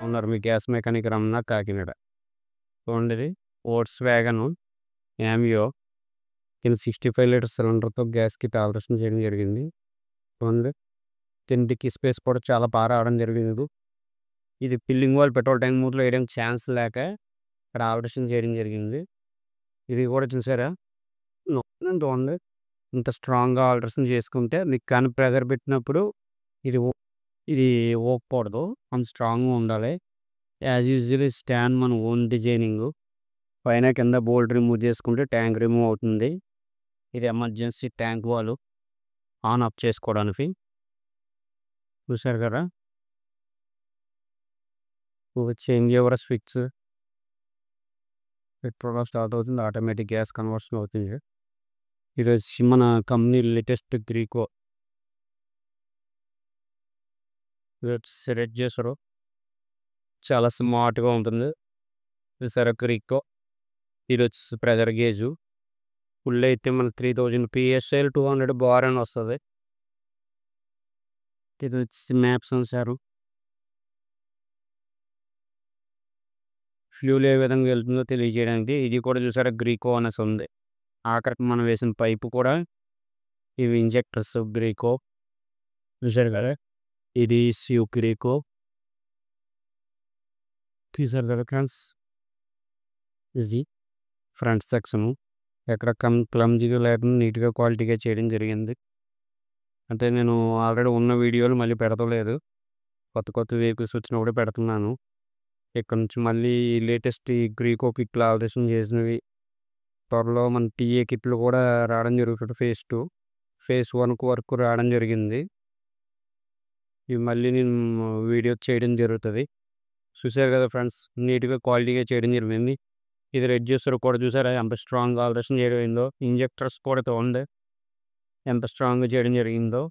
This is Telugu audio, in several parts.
ఉన్నారు మీ గ్యాస్ మెకానిక్ రమణ కాకినాడ. చూడండి, ఓట్స్ వ్యాగన్ యామియో కింద 65 లీటర్స్ సిలిండర్తో గ్యాస్కి ఆల్ట్రేషన్ చేయడం జరిగింది. చూడండి, కిందికి స్పేస్ కూడా చాలా బాగా రావడం జరిగింది. ఇది పిల్లింగ్ వాల్ పెట్రోల్ ట్యాంక్ మూతలో వేయడానికి ఛాన్స్ లేక ఇక్కడ ఆల్ట్రేషన్ చేయడం జరిగింది. ఇది కూడా చూసారా, చూడండి ఇంత స్ట్రాంగ్గా ఆల్ట్రేషన్ చేసుకుంటే మీకు కానీ ప్రెజర్ పెట్టినప్పుడు ఇది ఇది ఊగకూడదు, అంత స్ట్రాంగ్గా ఉండాలి. యాజ్ యూజువల్ స్టాండ్ మన ఓన్ డిజైనింగ్, పైన కింద బోల్ట్ రిమూవ్ చేసుకుంటే ట్యాంక్ రిమూవ్ అవుతుంది. ఇది emergency tank wall on off చేసుకోవడానికి. చూసారు కదా, change over switch petrol start అవుతుంది, ఆటోమేటిక్ గ్యాస్ కన్వర్షన్ అవుతుంది. ఈరోజు మన కంపెనీ లేటెస్ట్ గ్రీకో సెలెక్ట్ చేశారు, చాలా స్మార్ట్గా ఉంటుంది. చూసారా గ్రీకో. ఈరోజు ప్రెజర్ గేజు ఫుల్ అయితే మన 3000 PSI 200 బార్ అని వస్తుంది. ఇది వచ్చి మ్యాప్ సెన్సారు, ఫ్యూల్ ఏ విధంగా వెళ్తుందో తెలియజేయడానికి. ఇది కూడా చూసారా గ్రీకో అనేసి ఉంది. ఆఖరికి మనం వేసిన పైపు కూడా ఇవి ఇంజెక్టర్స్ గ్రీకో. చూసారు కదా, ఇది స్యూ గ్రీకో. చూసారు కదా ఫ్రెండ్స్, ఇది ఫ్రంట్ సెక్షను ఎక్కడ క్లమ్జీగా లేకుండా నీట్గా క్వాలిటీగా చేయడం జరిగింది. అంటే నేను ఆల్రెడీ ఉన్న వీడియోలు మళ్ళీ పెడతలేదు, కొత్త వెహికల్స్ వచ్చినప్పుడు పెడుతున్నాను. ఇక్కడ నుంచి మళ్ళీ లేటెస్ట్ ఈ గ్రీకో కిట్లు ఆల్ట్రేషన్ చేసినవి, త్వరలో మన టీఏ కిట్లు కూడా రావడం జరుగుతుంది. ఫేజ్ 2 ఫేజ్ 1 వరకు రావడం జరిగింది. ఇవి మళ్ళీ నేను వీడియో చేయడం జరుగుతుంది. చూసారు కదా ఫ్రెండ్స్, నీట్గా క్వాలిటీగా చేయడం జరిగింది. ఇది రెడ్ చేస్తారు కూడా, చూసారా ఎంత స్ట్రాంగ్ ఆల్ట్రేషన్ చేయడం. ఇంజెక్టర్స్ కూడా ఉంది, ఎంత స్ట్రాంగ్గా చేయడం జరిగిందో,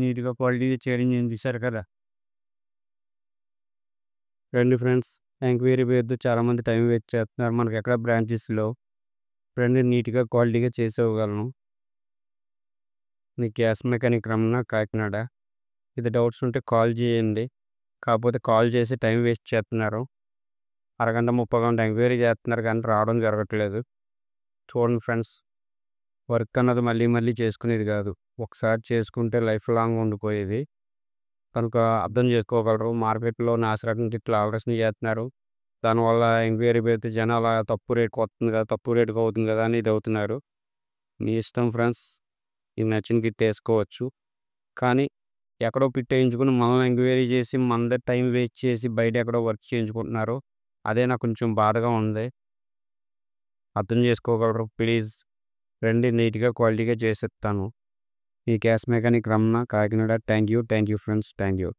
నీట్గా క్వాలిటీగా చేయడం జరిగింది. చూసారు కదా. రండి ఫ్రెండ్స్, ఎంక్వైరీ పేరుతో చాలామంది టైం వేస్ట్ చేస్తున్నారు, మనకి ఎక్కడ బ్రాంచెస్లో ఫ్రెండ్ నీట్గా క్వాలిటీగా చేసేవ్వగలను. నీ గ్యాస్ మెకానిక్ రమణ కాకినాడ. ఇది డౌట్స్ ఉంటే కాల్ చేయండి, కాకపోతే కాల్ చేసి టైం వేస్ట్ చేస్తున్నారు. అరగంట 30 గంట ఎంక్వైరీ చేస్తున్నారు కానీ రావడం జరగట్లేదు. చూడండి ఫ్రెండ్స్, వర్క్ అన్నది మళ్ళీ చేసుకునేది కాదు, ఒకసారి చేసుకుంటే లైఫ్ లాంగ్ ఉండిపోయేది. కనుక అర్థం చేసుకోగలరు. మార్కెట్లో నాసిరకం ఇట్లా ఆల్ట్రేషన్ చేస్తున్నారు, దానివల్ల ఎంక్వైరీ పెడితే జనాల తప్పు రేటుకి వస్తుంది కదా, తప్పు రేటుకి అవుతుంది కదా అని ఇది అవుతున్నారు. మీ ఇష్టం ఫ్రెండ్స్, ఇది నచ్చిన కిట్ వేసుకోవచ్చు. కానీ ఎక్కడో పిట్ వేయించుకుని మనల్ని ఎంక్వైరీ చేసి మన టైం వేస్ట్ చేసి బయట ఎక్కడో వర్క్ చేయించుకుంటున్నారు. అదే నాకు కొంచెం బాధగా ఉంది, అర్థం చేసుకోగలరు ప్లీజ్. రండి, నీట్గా క్వాలిటీగా చేసిస్తాను. ఈ gas mechanic Ramana Kakinada. Thank you friends, thank you.